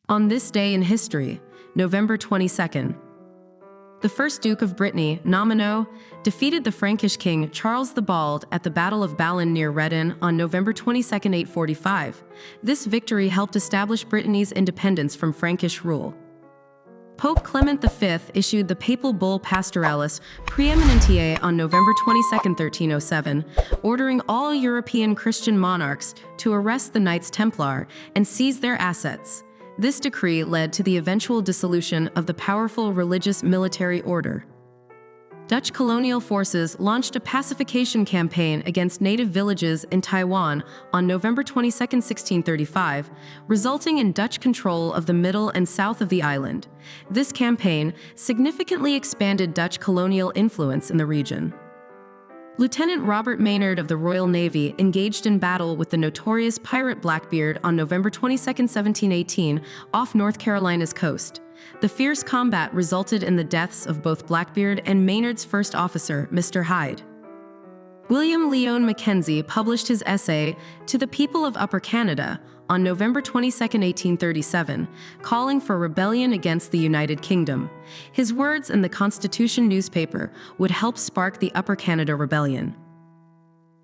On this day in history, November 22nd, the first Duke of Brittany, Nominoe, defeated the Frankish king Charles the Bald at the Battle of Ballon near Redon on November 22, 845. This victory helped establish Brittany's independence from Frankish rule. Pope Clement V issued the papal bull Pastoralis Praeeminentiae on November 22, 1307, ordering all European Christian monarchs to arrest the Knights Templar and seize their assets. This decree led to the eventual dissolution of the powerful religious military order. Dutch colonial forces launched a pacification campaign against native villages in Taiwan on November 22, 1635, resulting in Dutch control of the middle and south of the island. This campaign significantly expanded Dutch colonial influence in the region. Lieutenant Robert Maynard of the Royal Navy engaged in battle with the notorious pirate Blackbeard on November 22, 1718, off North Carolina's coast. The fierce combat resulted in the deaths of both Blackbeard and Maynard's first officer, Mr. Hyde. William Lyon Mackenzie published his essay, To the People of Upper Canada, on November 22, 1837, calling for rebellion against the United Kingdom. His words in the Constitution newspaper would help spark the Upper Canada Rebellion.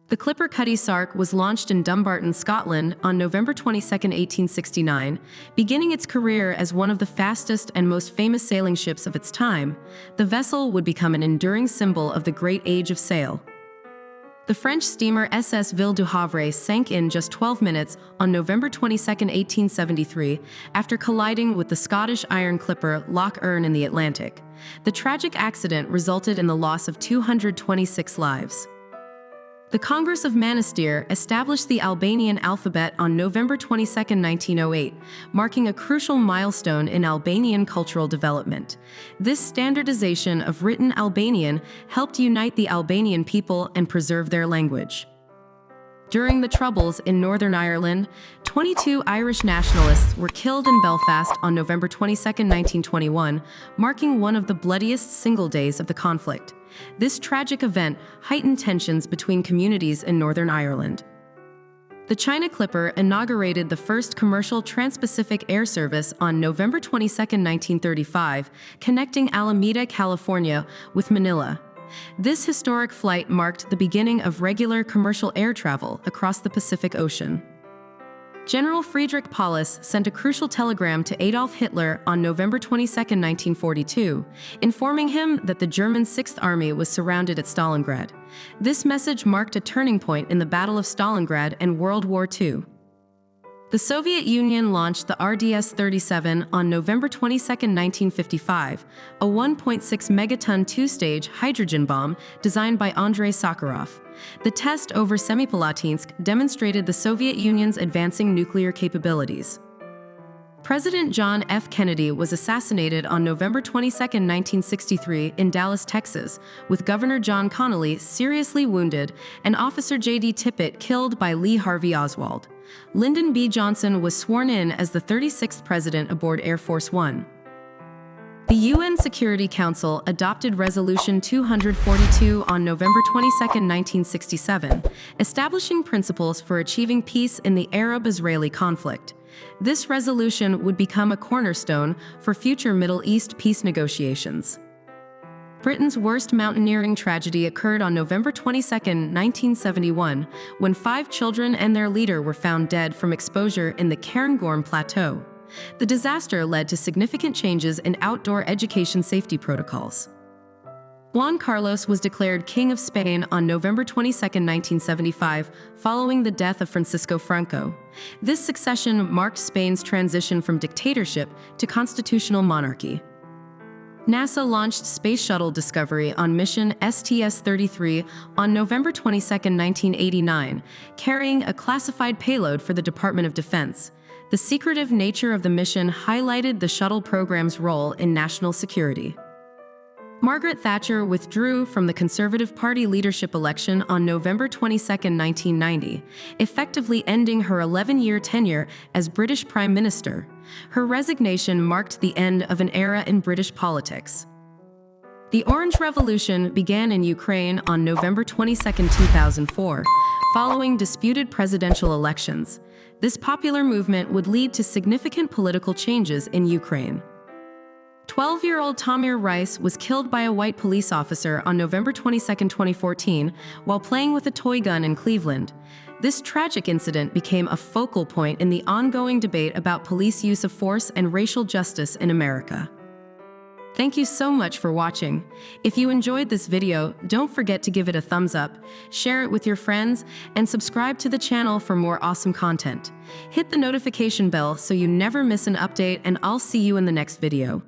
The clipper Cutty Sark was launched in Dumbarton, Scotland on November 22, 1869, beginning its career as one of the fastest and most famous sailing ships of its time. The vessel would become an enduring symbol of the Great Age of Sail. The French steamer SS Ville du Havre sank in just 12 minutes on November 22, 1873, after colliding with the Scottish iron clipper Loch Earn in the Atlantic. The tragic accident resulted in the loss of 226 lives. The Congress of Monastir established the Albanian alphabet on November 22, 1908, marking a crucial milestone in Albanian cultural development. This standardization of written Albanian helped unite the Albanian people and preserve their language. During the Troubles in Northern Ireland, 22 Irish nationalists were killed in Belfast on November 22, 1921, marking one of the bloodiest single days of the conflict. This tragic event heightened tensions between communities in Northern Ireland. The China Clipper inaugurated the first commercial transpacific air service on November 22, 1935, connecting Alameda, California with Manila. This historic flight marked the beginning of regular commercial air travel across the Pacific Ocean. General Friedrich Paulus sent a crucial telegram to Adolf Hitler on November 22, 1942, informing him that the German Sixth Army was surrounded at Stalingrad. This message marked a turning point in the Battle of Stalingrad and World War II. The Soviet Union launched the RDS-37 on November 22, 1955, a 1.6 megaton two-stage hydrogen bomb designed by Andrei Sakharov. The test over Semipalatinsk demonstrated the Soviet Union's advancing nuclear capabilities. President John F. Kennedy was assassinated on November 22, 1963, in Dallas, Texas, with Governor John Connally seriously wounded and Officer J.D. Tippit killed by Lee Harvey Oswald. Lyndon B. Johnson was sworn in as the 36th president aboard Air Force One. The UN Security Council adopted Resolution 242 on November 22, 1967, establishing principles for achieving peace in the Arab-Israeli conflict. This resolution would become a cornerstone for future Middle East peace negotiations. Britain's worst mountaineering tragedy occurred on November 22, 1971, when 5 children and their leader were found dead from exposure in the Cairngorm Plateau. The disaster led to significant changes in outdoor education safety protocols. Juan Carlos was declared King of Spain on November 22, 1975, following the death of Francisco Franco. This succession marked Spain's transition from dictatorship to constitutional monarchy. NASA launched Space Shuttle Discovery on mission STS-33 on November 22, 1989, carrying a classified payload for the Department of Defense. The secretive nature of the mission highlighted the shuttle program's role in national security. Margaret Thatcher withdrew from the Conservative Party leadership election on November 22, 1990, effectively ending her 11-year tenure as British Prime Minister. Her resignation marked the end of an era in British politics. The Orange Revolution began in Ukraine on November 22, 2004, following disputed presidential elections. This popular movement would lead to significant political changes in Ukraine. 12-year-old Tamir Rice was killed by a white police officer on November 22, 2014, while playing with a toy gun in Cleveland. This tragic incident became a focal point in the ongoing debate about police use of force and racial justice in America. Thank you so much for watching. If you enjoyed this video, don't forget to give it a thumbs up, share it with your friends, and subscribe to the channel for more awesome content. Hit the notification bell so you never miss an update, and I'll see you in the next video.